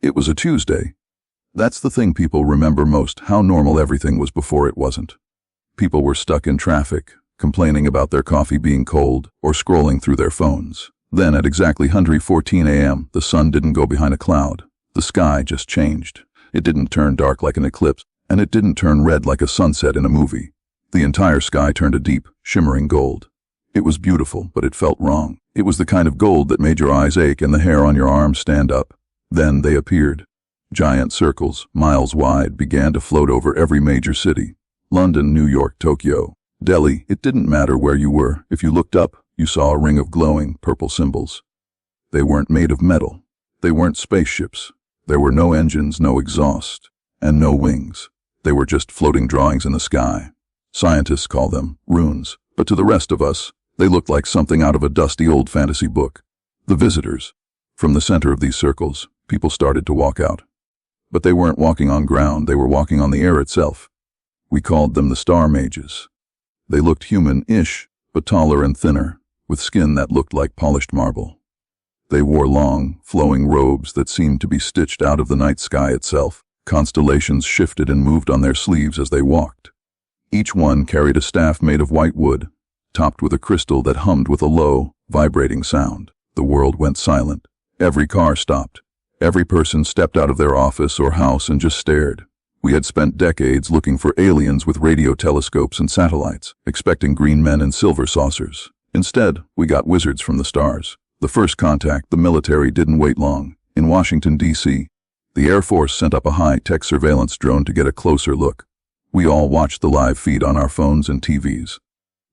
It was a Tuesday. That's the thing people remember most, how normal everything was before it wasn't. People were stuck in traffic, complaining about their coffee being cold, or scrolling through their phones. Then at exactly 1:14 a.m., the sun didn't go behind a cloud. The sky just changed. It didn't turn dark like an eclipse, and it didn't turn red like a sunset in a movie. The entire sky turned a deep, shimmering gold. It was beautiful, but it felt wrong. It was the kind of gold that made your eyes ache and the hair on your arms stand up. Then they appeared. Giant circles, miles wide, began to float over every major city. London, New York, Tokyo, Delhi. It didn't matter where you were. If you looked up, you saw a ring of glowing, purple symbols. They weren't made of metal. They weren't spaceships. There were no engines, no exhaust, and no wings. They were just floating drawings in the sky. Scientists call them runes, but to the rest of us, they looked like something out of a dusty old fantasy book. The visitors. From the center of these circles, people started to walk out. But they weren't walking on ground, they were walking on the air itself. We called them the star mages. They looked human-ish, but taller and thinner, with skin that looked like polished marble. They wore long, flowing robes that seemed to be stitched out of the night sky itself. Constellations shifted and moved on their sleeves as they walked. Each one carried a staff made of white wood, topped with a crystal that hummed with a low, vibrating sound. The world went silent. Every car stopped. Every person stepped out of their office or house and just stared. We had spent decades looking for aliens with radio telescopes and satellites, expecting green men in silver saucers. Instead, we got wizards from the stars. The first contact, the military didn't wait long. In Washington, D.C., the Air Force sent up a high-tech surveillance drone to get a closer look. We all watched the live feed on our phones and TVs.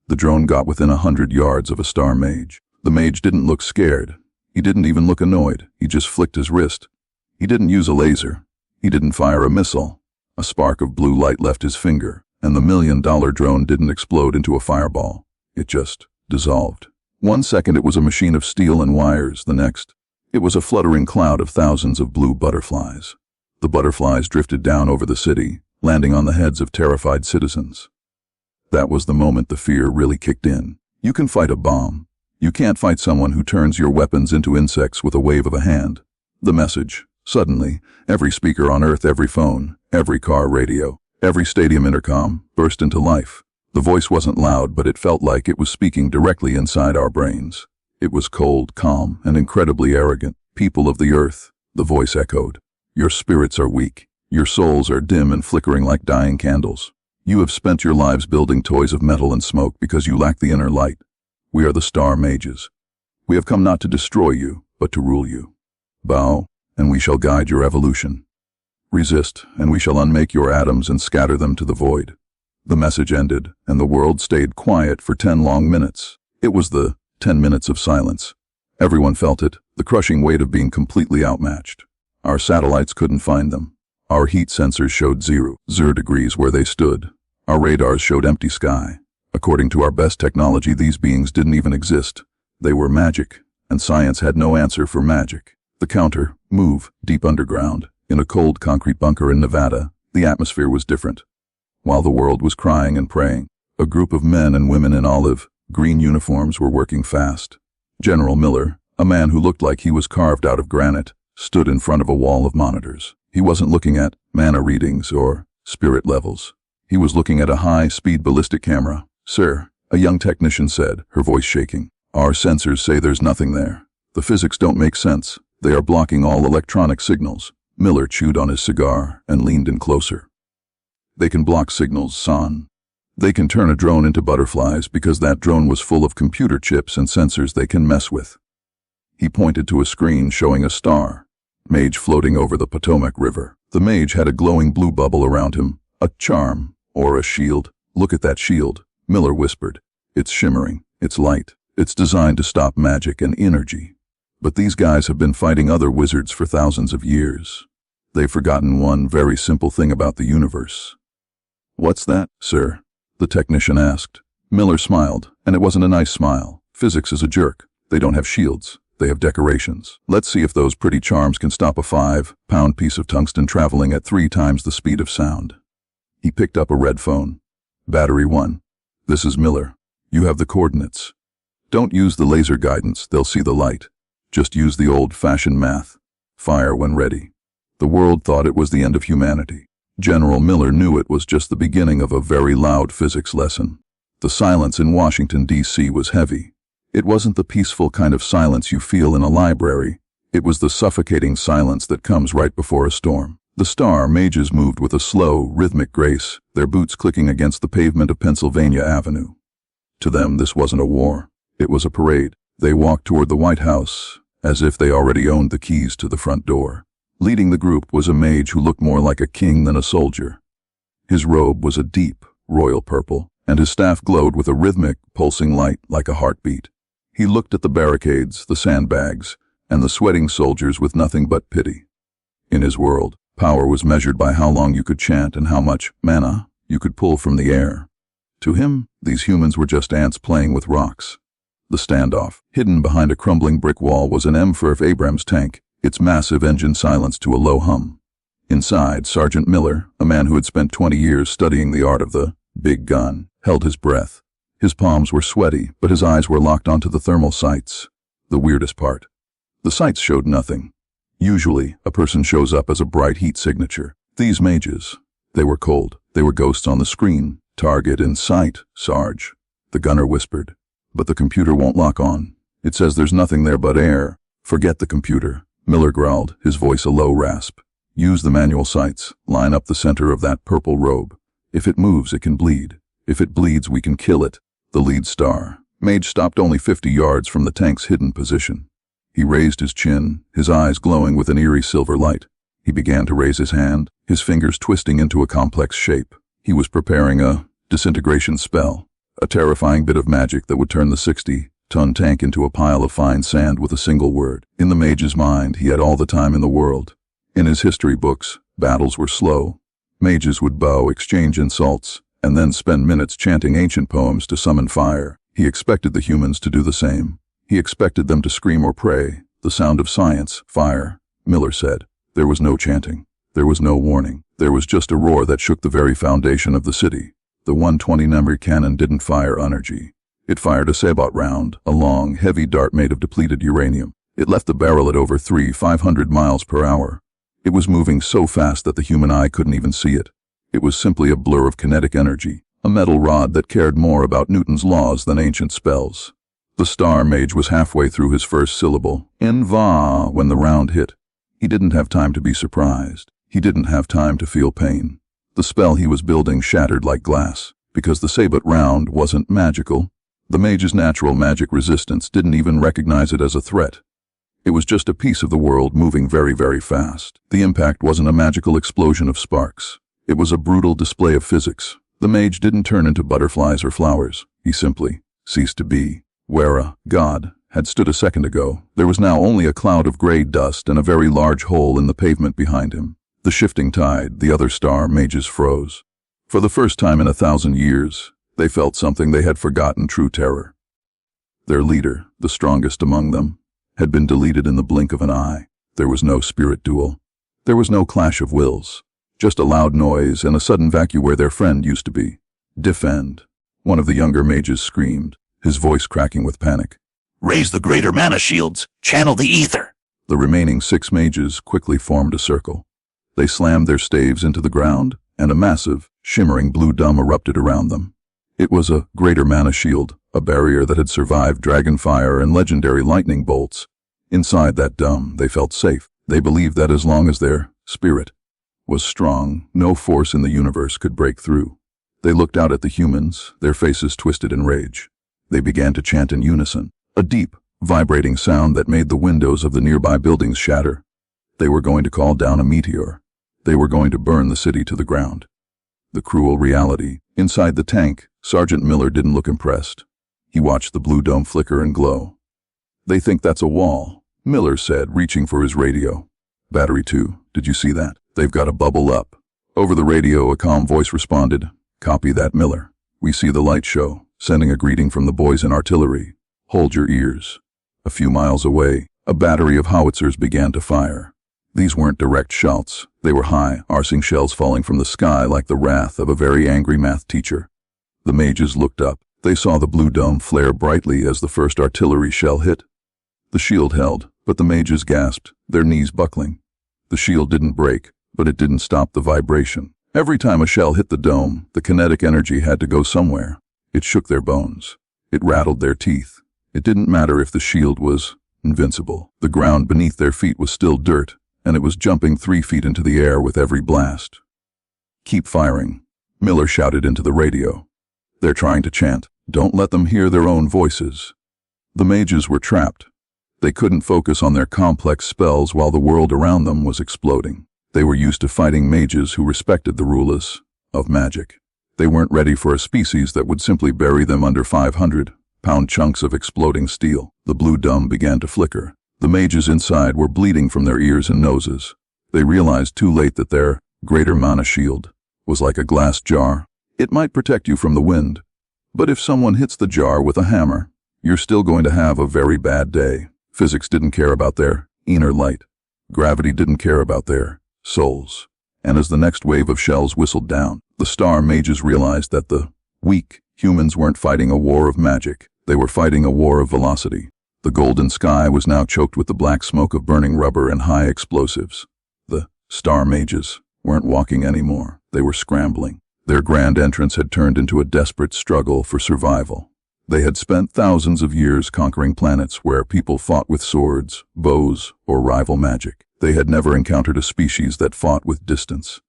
The drone got within 100 yards of a star mage. The mage didn't look scared. He didn't even look annoyed. He just flicked his wrist. He didn't use a laser. He didn't fire a missile. A spark of blue light left his finger, and the $1 million drone didn't explode into a fireball. It just dissolved. 1 second it was a machine of steel and wires, the next, it was a fluttering cloud of thousands of blue butterflies. The butterflies drifted down over the city, landing on the heads of terrified citizens. That was the moment the fear really kicked in. You can fight a bomb. You can't fight someone who turns your weapons into insects with a wave of a hand. The message. Suddenly, every speaker on Earth, every phone, every car radio, every stadium intercom burst into life. The voice wasn't loud, but it felt like it was speaking directly inside our brains. It was cold, calm, and incredibly arrogant. People of the Earth, the voice echoed. Your spirits are weak. Your souls are dim and flickering like dying candles. You have spent your lives building toys of metal and smoke because you lack the inner light. We are the star mages. We have come not to destroy you, but to rule you. Bow, and we shall guide your evolution. Resist, and we shall unmake your atoms and scatter them to the void. The message ended, and the world stayed quiet for 10 long minutes. It was the 10 minutes of silence. Everyone felt it, the crushing weight of being completely outmatched. Our satellites couldn't find them. Our heat sensors showed 0 degrees where they stood. Our radars showed empty sky. According to our best technology, these beings didn't even exist. They were magic, and science had no answer for magic. The counter, move, deep underground, in a cold concrete bunker in Nevada, the atmosphere was different. While the world was crying and praying, a group of men and women in olive, green uniforms were working fast. General Miller, a man who looked like he was carved out of granite, stood in front of a wall of monitors. He wasn't looking at mana readings or spirit levels. He was looking at a high-speed ballistic camera. "Sir," a young technician said, her voice shaking, "our sensors say there's nothing there. The physics don't make sense. They are blocking all electronic signals." Miller chewed on his cigar and leaned in closer. "They can block signals, son. They can turn a drone into butterflies because that drone was full of computer chips and sensors they can mess with." He pointed to a screen showing a star, mage floating over the Potomac River. The mage had a glowing blue bubble around him, a charm or a shield. "Look at that shield," Miller whispered. "It's shimmering, it's light, it's designed to stop magic and energy. But these guys have been fighting other wizards for thousands of years. They've forgotten one very simple thing about the universe." "What's that, sir?" the technician asked. Miller smiled, and it wasn't a nice smile. "Physics is a jerk. They don't have shields. They have decorations. Let's see if those pretty charms can stop a 5-pound piece of tungsten traveling at 3 times the speed of sound." He picked up a red phone. "Battery 1. This is Miller. You have the coordinates. Don't use the laser guidance, they'll see the light. Just use the old-fashioned math. Fire when ready." The world thought it was the end of humanity. General Miller knew it was just the beginning of a very loud physics lesson. The silence in Washington, D.C. was heavy. It wasn't the peaceful kind of silence you feel in a library. It was the suffocating silence that comes right before a storm. The star mages moved with a slow, rhythmic grace, their boots clicking against the pavement of Pennsylvania Avenue. To them, this wasn't a war. It was a parade. They walked toward the White House, as if they already owned the keys to the front door. Leading the group was a mage who looked more like a king than a soldier. His robe was a deep, royal purple, and his staff glowed with a rhythmic, pulsing light like a heartbeat. He looked at the barricades, the sandbags, and the sweating soldiers with nothing but pity. In his world, power was measured by how long you could chant and how much mana you could pull from the air. To him, these humans were just ants playing with rocks. The standoff, hidden behind a crumbling brick wall, was an M4 Abrams tank, its massive engine silenced to a low hum. Inside, Sergeant Miller, a man who had spent 20 years studying the art of the big gun, held his breath. His palms were sweaty, but his eyes were locked onto the thermal sights. The weirdest part. The sights showed nothing. Usually, a person shows up as a bright heat signature. These mages, they were cold. They were ghosts on the screen. Target in sight, Sarge. The gunner whispered. But the computer won't lock on. It says there's nothing there but air. Forget the computer. Miller growled, his voice a low rasp. Use the manual sights. Line up the center of that purple robe. If it moves, it can bleed. If it bleeds, we can kill it. The lead star, mage, stopped only 50 yards from the tank's hidden position. He raised his chin, his eyes glowing with an eerie silver light. He began to raise his hand, his fingers twisting into a complex shape. He was preparing a disintegration spell, a terrifying bit of magic that would turn the 60-ton tank into a pile of fine sand with a single word. In the mage's mind, he had all the time in the world. In his history books, battles were slow. Mages would bow, exchange insults, and then spend minutes chanting ancient poems to summon fire. He expected the humans to do the same. He expected them to scream or pray. The sound of science, fire, Miller said. There was no chanting. There was no warning. There was just a roar that shook the very foundation of the city. The 120 number cannon didn't fire energy. It fired a sabot round, a long, heavy dart made of depleted uranium. It left the barrel at over 500 miles per hour. It was moving so fast that the human eye couldn't even see it. It was simply a blur of kinetic energy, a metal rod that cared more about Newton's laws than ancient spells. The star mage was halfway through his first syllable, "En-va," when the round hit. He didn't have time to be surprised. He didn't have time to feel pain. The spell he was building shattered like glass, because the sabot round wasn't magical. The mage's natural magic resistance didn't even recognize it as a threat. It was just a piece of the world moving very, very fast. The impact wasn't a magical explosion of sparks. It was a brutal display of physics. The mage didn't turn into butterflies or flowers. He simply ceased to be. Where a god had stood a second ago, there was now only a cloud of gray dust and a very large hole in the pavement behind him. The shifting tide, the other star mages froze. For the first time in 1,000 years, they felt something they had forgotten: true terror. Their leader, the strongest among them, had been deleted in the blink of an eye. There was no spirit duel. There was no clash of wills. Just a loud noise and a sudden vacuum where their friend used to be. "Defend," one of the younger mages screamed, his voice cracking with panic. "Raise the greater mana shields. Channel the ether." The remaining 6 mages quickly formed a circle. They slammed their staves into the ground, and a massive, shimmering blue dome erupted around them. It was a greater mana shield, a barrier that had survived dragon fire and legendary lightning bolts. Inside that dome, they felt safe. They believed that as long as their spirit was strong, no force in the universe could break through. They looked out at the humans, their faces twisted in rage. They began to chant in unison, a deep, vibrating sound that made the windows of the nearby buildings shatter. They were going to call down a meteor. They were going to burn the city to the ground. The cruel reality. Inside the tank, Sergeant Miller didn't look impressed. He watched the blue dome flicker and glow. "They think that's a wall," Miller said, reaching for his radio. "Battery 2, did you see that? They've got a bubble up." Over the radio, a calm voice responded, "Copy that, Miller. We see the light show, sending a greeting from the boys in artillery. Hold your ears." A few miles away, a battery of howitzers began to fire. These weren't direct shots. They were high, arcing shells falling from the sky like the wrath of a very angry math teacher. The mages looked up. They saw the blue dome flare brightly as the first artillery shell hit. The shield held, but the mages gasped, their knees buckling. The shield didn't break, but it didn't stop the vibration. Every time a shell hit the dome, the kinetic energy had to go somewhere. It shook their bones. It rattled their teeth. It didn't matter if the shield was invincible. The ground beneath their feet was still dirt, and it was jumping 3 feet into the air with every blast. "Keep firing," Miller shouted into the radio. "They're trying to chant. Don't let them hear their own voices." The mages were trapped. They couldn't focus on their complex spells while the world around them was exploding. They were used to fighting mages who respected the rules of magic. They weren't ready for a species that would simply bury them under 500-pound chunks of exploding steel. The blue dome began to flicker. The mages inside were bleeding from their ears and noses. They realized too late that their greater mana shield was like a glass jar. It might protect you from the wind, but if someone hits the jar with a hammer, you're still going to have a very bad day. Physics didn't care about their inner light. Gravity didn't care about their souls. And as the next wave of shells whistled down, the star mages realized that the weak humans weren't fighting a war of magic. They were fighting a war of velocity. The golden sky was now choked with the black smoke of burning rubber and high explosives. The star mages weren't walking anymore. They were scrambling. Their grand entrance had turned into a desperate struggle for survival. They had spent thousands of years conquering planets where people fought with swords, bows, or rival magic. They had never encountered a species that fought with distance.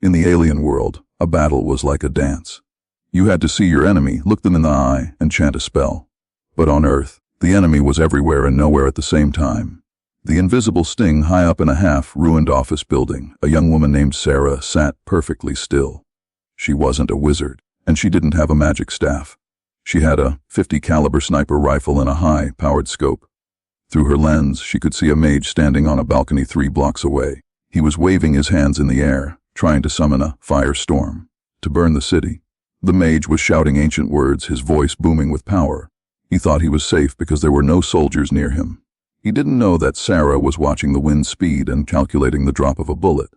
In the alien world, a battle was like a dance. You had to see your enemy, look them in the eye, and chant a spell. But on Earth, the enemy was everywhere and nowhere at the same time. The invisible sting high up in a half-ruined office building, a young woman named Sarah sat perfectly still. She wasn't a wizard, and she didn't have a magic staff. She had a .50 caliber sniper rifle and a high-powered scope. Through her lens, she could see a mage standing on a balcony 3 blocks away. He was waving his hands in the air, trying to summon a firestorm to burn the city. The mage was shouting ancient words, his voice booming with power. He thought he was safe because there were no soldiers near him. He didn't know that Sarah was watching the wind speed and calculating the drop of a bullet.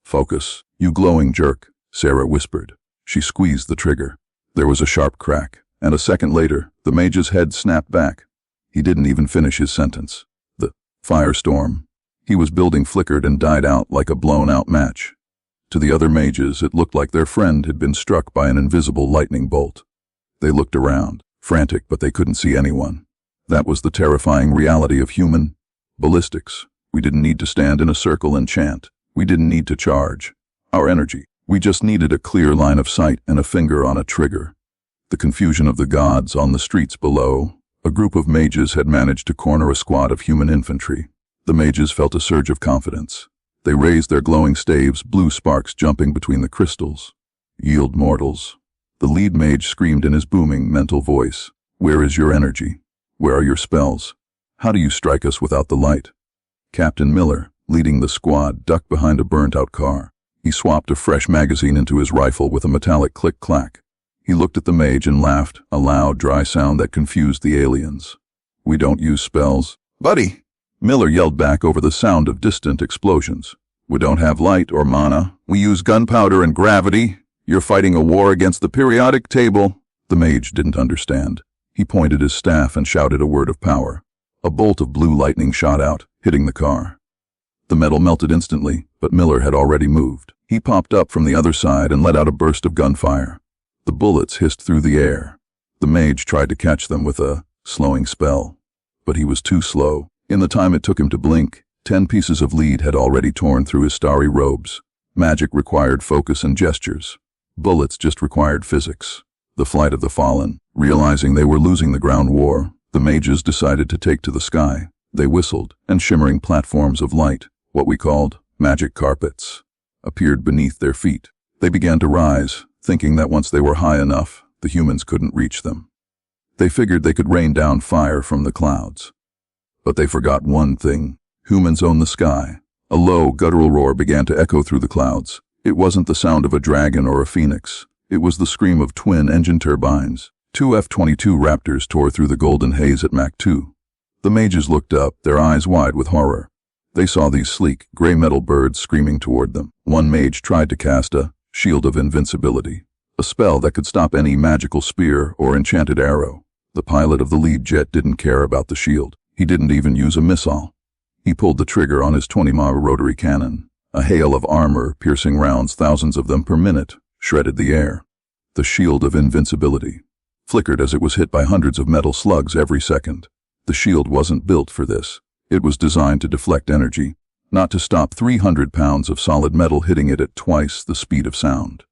"Focus, you glowing jerk," Sarah whispered. She squeezed the trigger. There was a sharp crack, and a second later, the mage's head snapped back. He didn't even finish his sentence. The firestorm he was building flickered and died out like a blown-out match. To the other mages, it looked like their friend had been struck by an invisible lightning bolt. They looked around, frantic, but they couldn't see anyone. That was the terrifying reality of human ballistics. We didn't need to stand in a circle and chant. We didn't need to charge our energy. We just needed a clear line of sight and a finger on a trigger. The confusion of the gods on the streets below. A group of mages had managed to corner a squad of human infantry. The mages felt a surge of confidence. They raised their glowing staves, blue sparks jumping between the crystals. "Yield, mortals," the lead mage screamed in his booming, mental voice. "Where is your energy? Where are your spells? How do you strike us without the light?" Captain Miller, leading the squad, ducked behind a burnt-out car. He swapped a fresh magazine into his rifle with a metallic click-clack. He looked at the mage and laughed, a loud, dry sound that confused the aliens. "We don't use spells." "Buddy!" Miller yelled back over the sound of distant explosions. "We don't have light or mana. We use gunpowder and gravity. You're fighting a war against the periodic table." The mage didn't understand. He pointed his staff and shouted a word of power. A bolt of blue lightning shot out, hitting the car. The metal melted instantly, but Miller had already moved. He popped up from the other side and let out a burst of gunfire. The bullets hissed through the air. The mage tried to catch them with a slowing spell, but he was too slow. In the time it took him to blink, 10 pieces of lead had already torn through his starry robes. Magic required focus and gestures. Bullets just required physics. The flight of the fallen. Realizing they were losing the ground war, the mages decided to take to the sky. They whistled, and shimmering platforms of light, what we called magic carpets, appeared beneath their feet. They began to rise, thinking that once they were high enough, the humans couldn't reach them. They figured they could rain down fire from the clouds. But they forgot one thing. Humans own the sky. A low, guttural roar began to echo through the clouds. It wasn't the sound of a dragon or a phoenix. It was the scream of twin engine turbines. 2 F-22 Raptors tore through the golden haze at Mach 2. The mages looked up, their eyes wide with horror. They saw these sleek, gray metal birds screaming toward them. One mage tried to cast a shield of invincibility, a spell that could stop any magical spear or enchanted arrow. The pilot of the lead jet didn't care about the shield. He didn't even use a missile. He pulled the trigger on his 20-mile rotary cannon. A hail of armor-piercing rounds, thousands of them per minute, shredded the air. The shield of invincibility flickered as it was hit by hundreds of metal slugs every second. The shield wasn't built for this. It was designed to deflect energy, not to stop 300 pounds of solid metal hitting it at twice the speed of sound.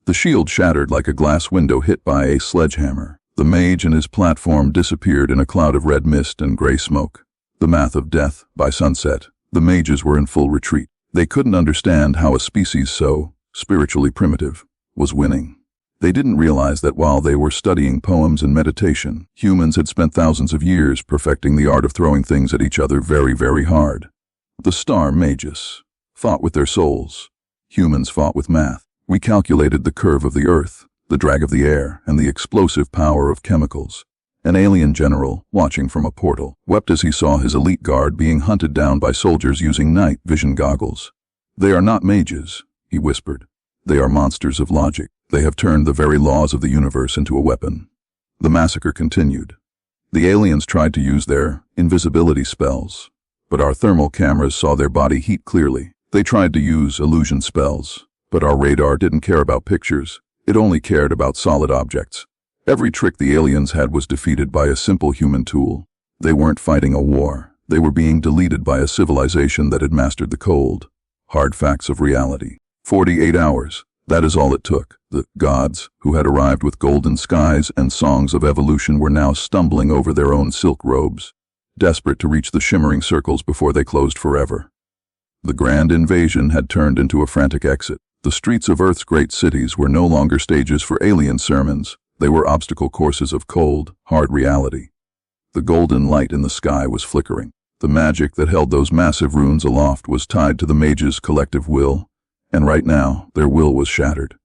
The shield shattered like a glass window hit by a sledgehammer. The mage and his platform disappeared in a cloud of red mist and gray smoke. The math of death. By sunset, the mages were in full retreat. They couldn't understand how a species so spiritually primitive was winning. They didn't realize that while they were studying poems and meditation, humans had spent thousands of years perfecting the art of throwing things at each other very, very hard. The star mages fought with their souls. Humans fought with math. We calculated the curve of the earth, the drag of the air, and the explosive power of chemicals. An alien general, watching from a portal, wept as he saw his elite guard being hunted down by soldiers using night vision goggles. "They are not mages," he whispered. "They are monsters of logic. They have turned the very laws of the universe into a weapon." The massacre continued. The aliens tried to use their invisibility spells, but our thermal cameras saw their body heat clearly. They tried to use illusion spells, but our radar didn't care about pictures. It only cared about solid objects. Every trick the aliens had was defeated by a simple human tool. They weren't fighting a war. They were being deleted by a civilization that had mastered the cold, hard facts of reality. 48 hours. That is all it took. The gods, who had arrived with golden skies and songs of evolution, were now stumbling over their own silk robes, desperate to reach the shimmering circles before they closed forever. The grand invasion had turned into a frantic exit. The streets of Earth's great cities were no longer stages for alien sermons. They were obstacle courses of cold, hard reality. The golden light in the sky was flickering. The magic that held those massive runes aloft was tied to the mages' collective will, and right now their will was shattered.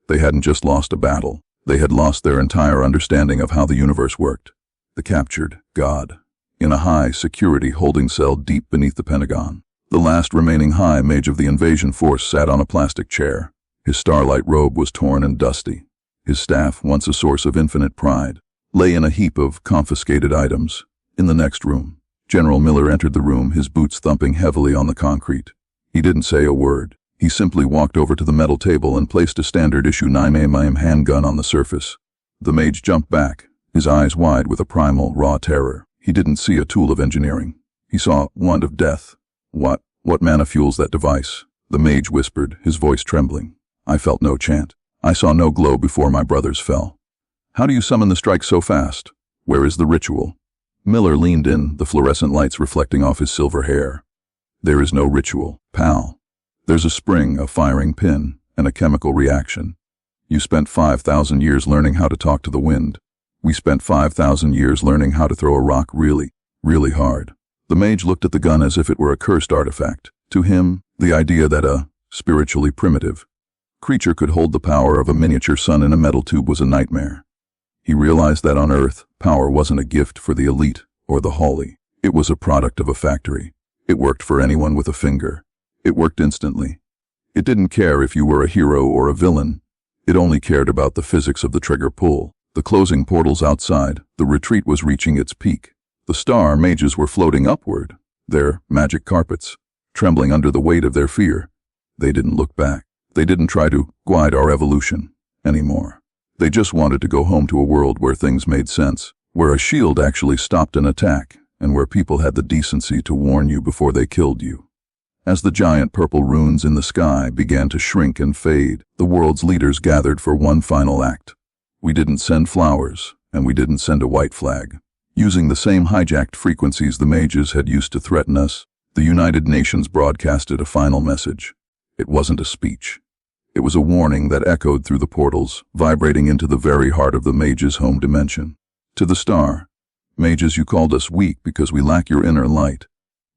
They hadn't just lost a battle. They had lost their entire understanding of how the universe worked. The captured God, in a high-security holding cell deep beneath the Pentagon. The last remaining high mage of the invasion force sat on a plastic chair. His starlight robe was torn and dusty. His staff, once a source of infinite pride, lay in a heap of confiscated items. In the next room, General Miller entered the room, his boots thumping heavily on the concrete. He didn't say a word. He simply walked over to the metal table and placed a standard-issue 9mm handgun on the surface. The mage jumped back, his eyes wide with a primal, raw terror. He didn't see a tool of engineering. He saw wand of death. What mana fuels that device? The mage whispered, his voice trembling. I felt no chant. I saw no glow before my brothers fell. How do you summon the strike so fast? Where is the ritual? Miller leaned in, the fluorescent lights reflecting off his silver hair. There is no ritual, pal. There's a spring, a firing pin, and a chemical reaction. You spent 5,000 years learning how to talk to the wind. We spent 5,000 years learning how to throw a rock really, really hard. The mage looked at the gun as if it were a cursed artifact. To him, the idea that a spiritually primitive creature could hold the power of a miniature sun in a metal tube was a nightmare. He realized that on Earth, power wasn't a gift for the elite or the holy. It was a product of a factory. It worked for anyone with a finger. It worked instantly. It didn't care if you were a hero or a villain. It only cared about the physics of the trigger pull. The closing portals outside, the retreat was reaching its peak. The star mages were floating upward, their magic carpets, trembling under the weight of their fear. They didn't look back. They didn't try to guide our evolution anymore. They just wanted to go home to a world where things made sense, where a shield actually stopped an attack, and where people had the decency to warn you before they killed you. As the giant purple runes in the sky began to shrink and fade, the world's leaders gathered for one final act. We didn't send flowers, and we didn't send a white flag. Using the same hijacked frequencies the mages had used to threaten us, the United Nations broadcasted a final message. It wasn't a speech. It was a warning that echoed through the portals, vibrating into the very heart of the mages' home dimension. To the star, mages, you called us weak because we lack your inner light.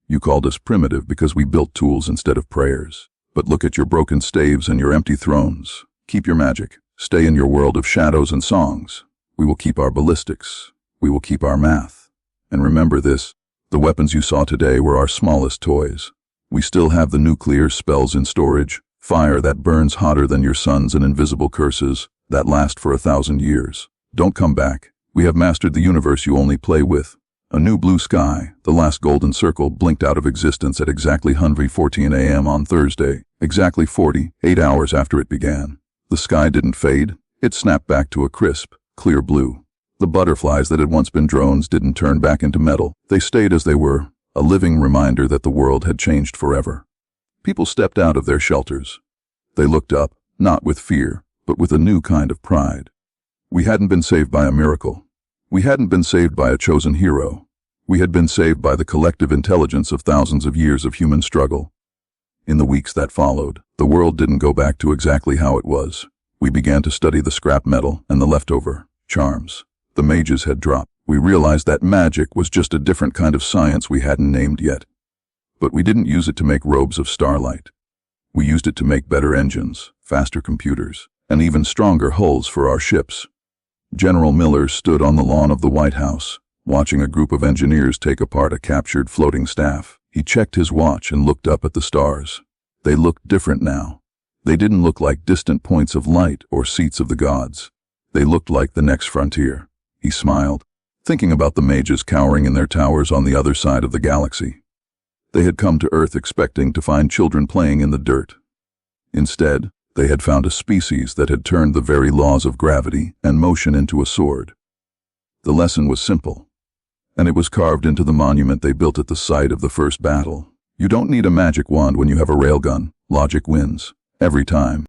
You called us primitive because we built tools instead of prayers. But look at your broken staves and your empty thrones. Keep your magic. Stay in your world of shadows and songs. We will keep our ballistics. We will keep our math. And remember this, the weapons you saw today were our smallest toys. We still have the nuclear spells in storage, fire that burns hotter than your suns, and invisible curses that last for 1,000 years. Don't come back. We have mastered the universe you only play with A new blue sky, the last golden circle, blinked out of existence at exactly 14 a.m. on Thursday, exactly 48 hours after it began. The sky didn't fade, it snapped back to a crisp, clear blue. The butterflies that had once been drones didn't turn back into metal. They stayed as they were, a living reminder that the world had changed forever. People stepped out of their shelters. They looked up, not with fear, but with a new kind of pride. We hadn't been saved by a miracle. We hadn't been saved by a chosen hero. We had been saved by the collective intelligence of thousands of years of human struggle. In the weeks that followed, the world didn't go back to exactly how it was. We began to study the scrap metal and the leftover charms. The mages had dropped. We realized that magic was just a different kind of science we hadn't named yet. But we didn't use it to make robes of starlight. We used it to make better engines, faster computers, and even stronger hulls for our ships. General Miller stood on the lawn of the White House, watching a group of engineers take apart a captured floating staff. He checked his watch and looked up at the stars. They looked different now. They didn't look like distant points of light or seats of the gods. They looked like the next frontier. He smiled, thinking about the mages cowering in their towers on the other side of the galaxy. They had come to Earth expecting to find children playing in the dirt. Instead, they had found a species that had turned the very laws of gravity and motion into a sword. The lesson was simple, and it was carved into the monument they built at the site of the first battle. You don't need a magic wand when you have a railgun. Logic wins, every time.